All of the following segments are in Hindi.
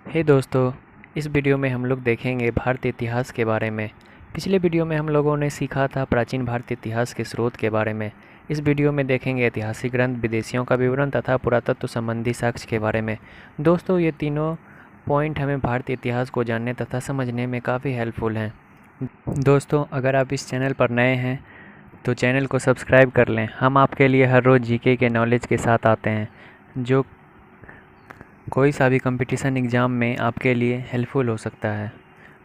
हे दोस्तों, इस वीडियो में हम लोग देखेंगे भारतीय इतिहास के बारे में। पिछले वीडियो में हम लोगों ने सीखा था प्राचीन भारतीय इतिहास के स्रोत के बारे में। इस वीडियो में देखेंगे ऐतिहासिक ग्रंथ, विदेशियों का विवरण तथा पुरातत्व संबंधी साक्ष्य के बारे में। दोस्तों, ये तीनों पॉइंट हमें भारतीय इतिहास को जानने तथा समझने में काफ़ी हेल्पफुल हैं। दोस्तों, अगर आप इस चैनल पर नए हैं तो चैनल को सब्सक्राइब कर लें। हम आपके लिए हर रोज़ जीके के नॉलेज के साथ आते हैं, जो कोई सा भी कंपटीशन एग्ज़ाम में आपके लिए हेल्पफुल हो सकता है।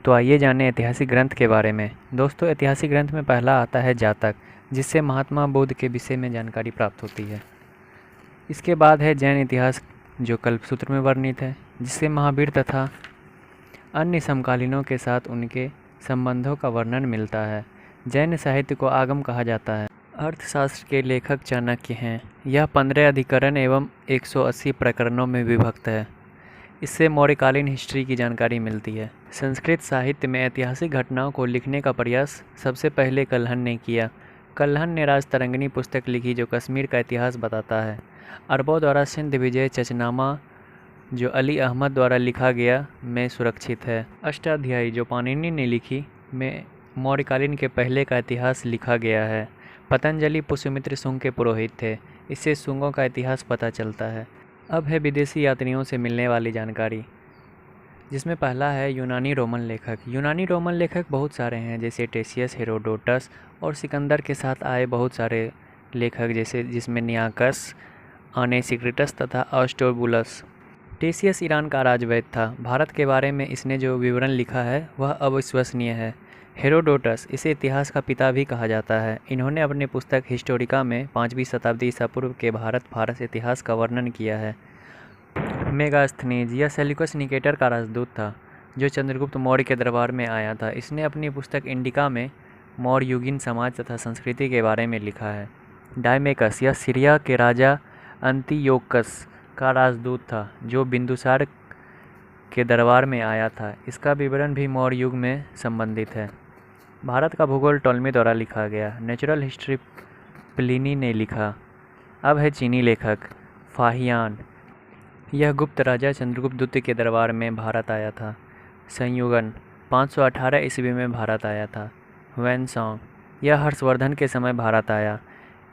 तो आइए जानें ऐतिहासिक ग्रंथ के बारे में। दोस्तों, ऐतिहासिक ग्रंथ में पहला आता है जातक, जिससे महात्मा बुद्ध के विषय में जानकारी प्राप्त होती है। इसके बाद है जैन इतिहास, जो कल्पसूत्र में वर्णित है, जिससे महावीर तथा अन्य समकालीनों के साथ उनके संबंधों का वर्णन मिलता है। जैन साहित्य को आगम कहा जाता है। अर्थशास्त्र के लेखक चाणक्य हैं। यह 15 अधिकरण एवं 180 प्रकरणों में विभक्त है। इससे मौर्यकालीन हिस्ट्री की जानकारी मिलती है। संस्कृत साहित्य में ऐतिहासिक घटनाओं को लिखने का प्रयास सबसे पहले कल्हण ने किया। कल्हण ने राजतरंगिणी पुस्तक लिखी, जो कश्मीर का इतिहास बताता है। अरबों द्वारा सिंध विजय चचनामा, जो अली अहमद द्वारा लिखा गया, में सुरक्षित है। अष्टाध्यायी, जो पाणिनि ने लिखी, में मौर्यकालीन के पहले का इतिहास लिखा गया है। पतंजलि पुष्यमित्र शुंग के पुरोहित थे। इससे शुंगों का इतिहास पता चलता है। अब है विदेशी यात्रियों से मिलने वाली जानकारी, जिसमें पहला है यूनानी रोमन लेखक। यूनानी रोमन लेखक बहुत सारे हैं, जैसे टेशियस, हेरोडोटस और सिकंदर के साथ आए बहुत सारे लेखक, जैसे जिसमें नियाकस, अनेसिक्रिटस तथा ऑस्ट्रोबुलस। टेशियस ईरान का राजवैद्य था। भारत के बारे में इसने जो विवरण लिखा है वह अविश्वसनीय है। हेरोडोटस, इसे इतिहास का पिता भी कहा जाता है। इन्होंने अपनी पुस्तक हिस्टोरिका में 5वीं शताब्दी ईसा पूर्व के भारत फारस इतिहास का वर्णन किया है। मेगास्थनीज, यह सेल्यूकस निकेटर का राजदूत था, जो चंद्रगुप्त मौर्य के दरबार में आया था। इसने अपनी पुस्तक इंडिका में मौर्य युगीन समाज तथा संस्कृति के बारे में लिखा है। डायमेकस, यह सीरिया के राजा अंतियोकस का राजदूत था, जो बिंदुसार के दरबार में आया था। इसका विवरण भी मौर्य युग में संबंधित है। भारत का भूगोल टॉलमी द्वारा लिखा गया। नेचुरल हिस्ट्री प्लिनी ने लिखा। अब है चीनी लेखक फाहियान। यह गुप्त राजा चंद्रगुप्त द्वितीय के दरबार में भारत आया था। संयुगन, 518 ईस्वी में भारत आया था। वैनसॉन्ग, यह हर्षवर्धन के समय भारत आया।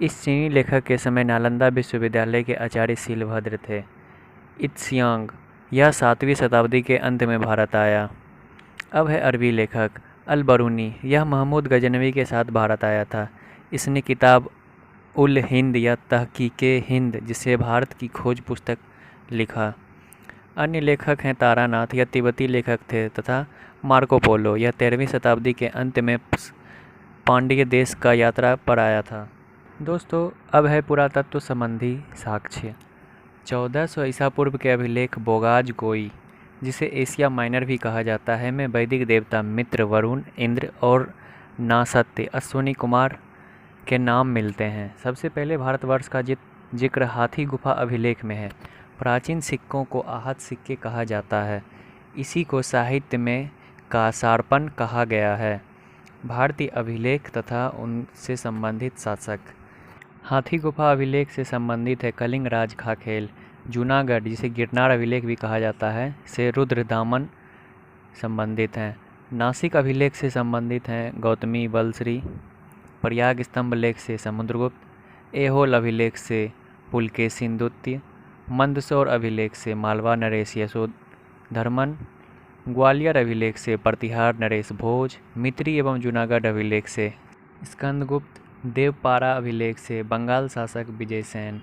इस चीनी लेखक के समय नालंदा विश्वविद्यालय के आचार्य शीलभद्र थे। इत्सियांग, यह 7वीं शताब्दी के अंत में भारत आया। अब है अरबी लेखक अल बरूनी। यह महमूद गजनवी के साथ भारत आया था। इसने किताब उल हिंद या तहकीके हिंद, जिसे भारत की खोज पुस्तक, लिखा। अन्य लेखक हैं तारानाथ, यह तिब्बती लेखक थे, तथा मार्को पोलो, यह 13वीं शताब्दी के अंत में पांड्य देश का यात्रा पर आया था। दोस्तों, अब है पुरातत्व संबंधी साक्ष्य। 1400 ईसा पूर्व के अभिलेख बोगाज गोई, जिसे एशिया माइनर भी कहा जाता है, में वैदिक देवता मित्र, वरुण, इंद्र और नासत्य, अश्विनी कुमार के नाम मिलते हैं। सबसे पहले भारतवर्ष का जिक्र हाथी गुफा अभिलेख में है। प्राचीन सिक्कों को आहत सिक्के कहा जाता है। इसी को साहित्य में कासार्पण कहा गया है। भारतीय अभिलेख तथा उनसे संबंधित शासक। हाथी गुफा अभिलेख से संबंधित है कलिंग राज खाखेल। जूनागढ़, जिसे गिरनार अभिलेख भी कहा जाता है, से रुद्रदामन संबंधित हैं। नासिक अभिलेख से संबंधित हैं गौतमी बलश्री। प्रयाग स्तंभ लेख से समुद्रगुप्त। ऐहोल अभिलेख से पुलकेशिन द्वितीय। मंदसौर अभिलेख से मालवा नरेश यशोधर्मन। ग्वालियर अभिलेख से प्रतिहार नरेश भोज। मित्री एवं जूनागढ़ अभिलेख से स्कंदगुप्त। देवपारा अभिलेख से बंगाल शासक विजयसेन।